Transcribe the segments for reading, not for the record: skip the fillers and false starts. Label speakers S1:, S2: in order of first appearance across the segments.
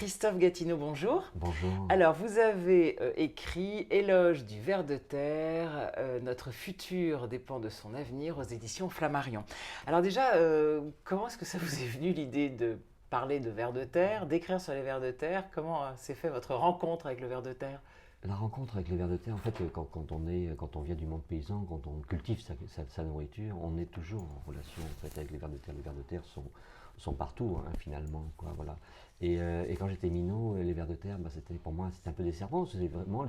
S1: Christophe Gatineau, bonjour.
S2: Bonjour.
S1: Alors, vous avez écrit Éloge du ver de terre, notre futur dépend de son avenir aux éditions Flammarion. Alors déjà, comment est-ce que ça vous est venu l'idée de parler de ver de terre, d'écrire sur les vers de terre? Comment s'est fait votre rencontre avec le ver de terre?
S2: La rencontre avec le ver de terre, en fait, quand on vient du monde paysan, quand on cultive sa nourriture, on est toujours en relation en fait, avec les vers de terre. Les vers de terre sont partout, hein, finalement. Quoi, voilà. Et quand j'étais minot, les vers de terre, pour moi, c'était un peu des serpents. C'est vraiment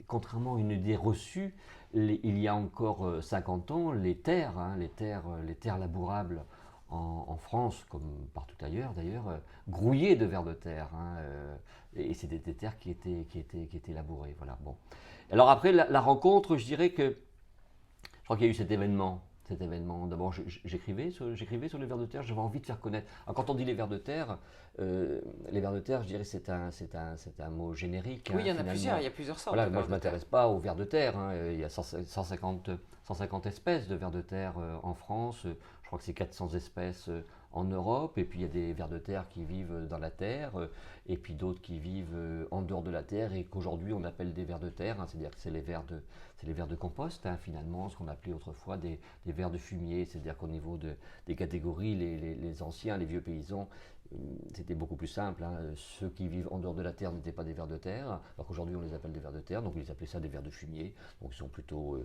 S2: contrairement à une idée reçue, il y a encore 50 ans, les terres labourables en France, comme partout ailleurs d'ailleurs, grouillaient de vers de terre. Et c'était des terres qui étaient labourées. Voilà, bon. Alors après, la rencontre, je dirais que je crois qu'il y a eu cet événement. D'abord, j'écrivais sur les vers de terre, j'avais envie de faire connaître. Alors, quand on dit les vers de terre, je dirais c'est un mot générique.
S1: Oui, il y en a
S2: finalement.
S1: plusieurs, il y a plusieurs sortes
S2: Voilà,
S1: de
S2: moi
S1: vers
S2: je
S1: de
S2: ne
S1: terre.
S2: m'intéresse pas aux vers de terre. Il y a 150 espèces de vers de terre en France. Je crois que c'est 400 espèces en Europe. Et puis il y a des vers de terre qui vivent dans la terre. Et puis d'autres qui vivent en dehors de la terre et qu'aujourd'hui on appelle des vers de terre. C'est-à-dire que c'est les vers de compost, finalement, ce qu'on appelait autrefois des vers de fumier. C'est-à-dire qu'au niveau des catégories, les anciens, les vieux paysans, c'était beaucoup plus simple. Ceux qui vivent en dehors de la terre n'étaient pas des vers de terre, alors qu'aujourd'hui on les appelle des vers de terre, donc ils appelaient ça des vers de fumier. Donc ils sont plutôt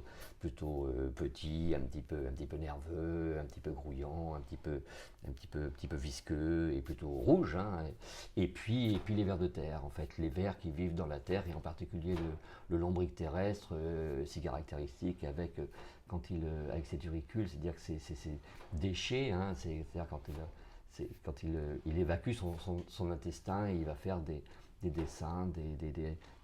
S2: petits, un petit peu nerveux, un petit peu grouillants, un petit peu visqueux et plutôt rouges. Et puis les vers de terre, en fait, les vers qui vivent dans la terre et en particulier le lombric terrestre, si caractéristique avec ses turicules, c'est-à-dire que ces déchets, c'est-à-dire il évacue son intestin et il va faire des dessins,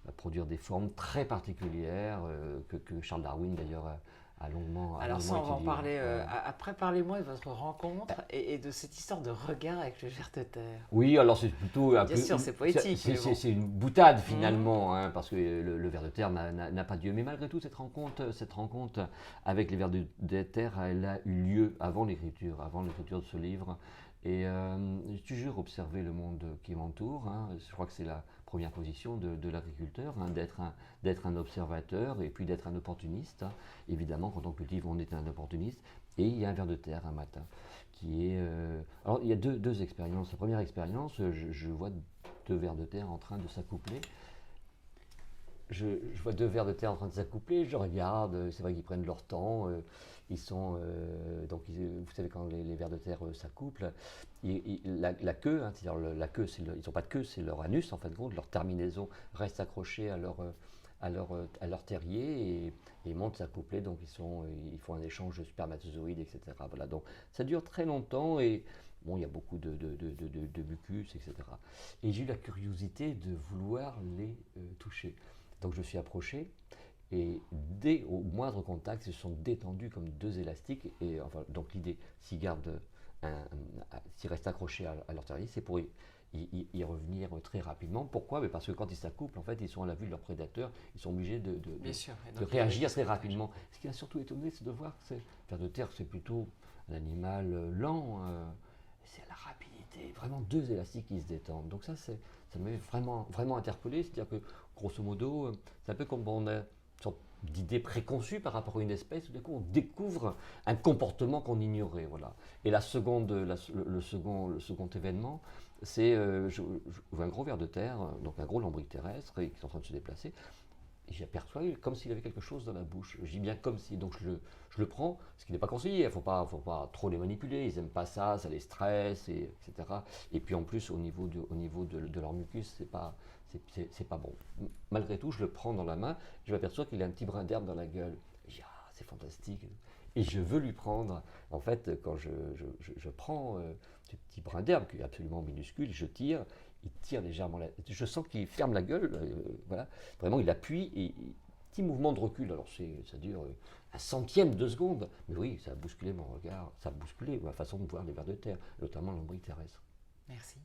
S2: va produire des formes très particulières que Charles Darwin d'ailleurs a
S1: Alors ça,
S2: longuement
S1: on va en
S2: étudié.
S1: parler
S2: Voilà.
S1: après. Parlez-moi de votre rencontre et de cette histoire de regard avec le ver de terre.
S2: Oui, alors c'est plutôt un
S1: Bien
S2: peu.
S1: sûr, c'est poétique, mais bon.
S2: C'est une boutade
S1: Mhm.
S2: finalement, parce que le ver de terre n'a pas Dieu. Mais malgré tout, cette rencontre avec les vers de terre, elle a eu lieu avant l'écriture de ce livre. Et j'ai toujours observé le monde qui m'entoure. Je crois que c'est la première position de l'agriculteur, d'être un observateur et puis d'être un opportuniste. Évidemment, quand on cultive, on est un opportuniste. Et il y a un ver de terre un matin qui est. Alors, il y a deux expériences. La première expérience, je vois deux vers de terre en train de s'accoupler. Je vois deux vers de terre en train de s'accoupler, je regarde, c'est vrai qu'ils prennent leur temps, ils sont, vous savez quand les vers de terre s'accouplent, la queue, c'est-à-dire la queue, ils n'ont pas de queue, c'est leur anus en fin de compte, leur terminaison reste accrochée à leur terrier et ils montent s'accoupler, donc ils font un échange de spermatozoïdes, etc. Voilà, donc ça dure très longtemps et bon, il y a beaucoup de mucus, etc. Et j'ai eu la curiosité de vouloir les toucher. Donc je suis approché et dès au moindre contact, ils se sont détendus comme deux élastiques. Et enfin, donc l'idée, s'ils restent accrochés à leur terrier, c'est pour y revenir très rapidement. Pourquoi? Mais parce que quand ils s'accouplent, en fait, ils sont à la vue de leur prédateur, ils sont obligés
S1: Bien sûr. Et
S2: de
S1: donc, il y a
S2: réagir
S1: qui se
S2: très
S1: protège.
S2: rapidement. Ce qui a surtout étonné, c'est de voir que vers de terre, c'est plutôt un animal lent. C'est la rapidité, vraiment deux élastiques qui se détendent. Donc ça m'avait vraiment interpellé. C'est-à-dire que, grosso modo, c'est un peu comme on a une sorte d'idée préconçue par rapport à une espèce, tout d'un coup on découvre un comportement qu'on ignorait. Voilà. Et le second événement, c'est je vois un gros ver de terre, donc un gros lombric terrestre, qui est en train de se déplacer. Et j'aperçois comme s'il avait quelque chose dans la bouche. Je dis bien comme si, donc je le prends, ce qui n'est pas conseillé, il ne faut pas trop les manipuler, ils n'aiment pas ça, ça les stresse, etc. Et puis en plus, au niveau de leur mucus, c'est pas bon. Malgré tout, je le prends dans la main, je m'aperçois qu'il a un petit brin d'herbe dans la gueule. Je dis, ah, c'est fantastique. Et je veux lui prendre. En fait, quand je prends ce petit brin d'herbe, qui est absolument minuscule, je tire, il tire légèrement je sens qu'il ferme la gueule, voilà. Vraiment, il appuie et petit mouvement de recul. Alors ça dure un centième de seconde, mais oui, ça a bousculé mon regard, ça a bousculé ma façon de voir les vers de terre, notamment l'ombric terrestre.
S1: Merci.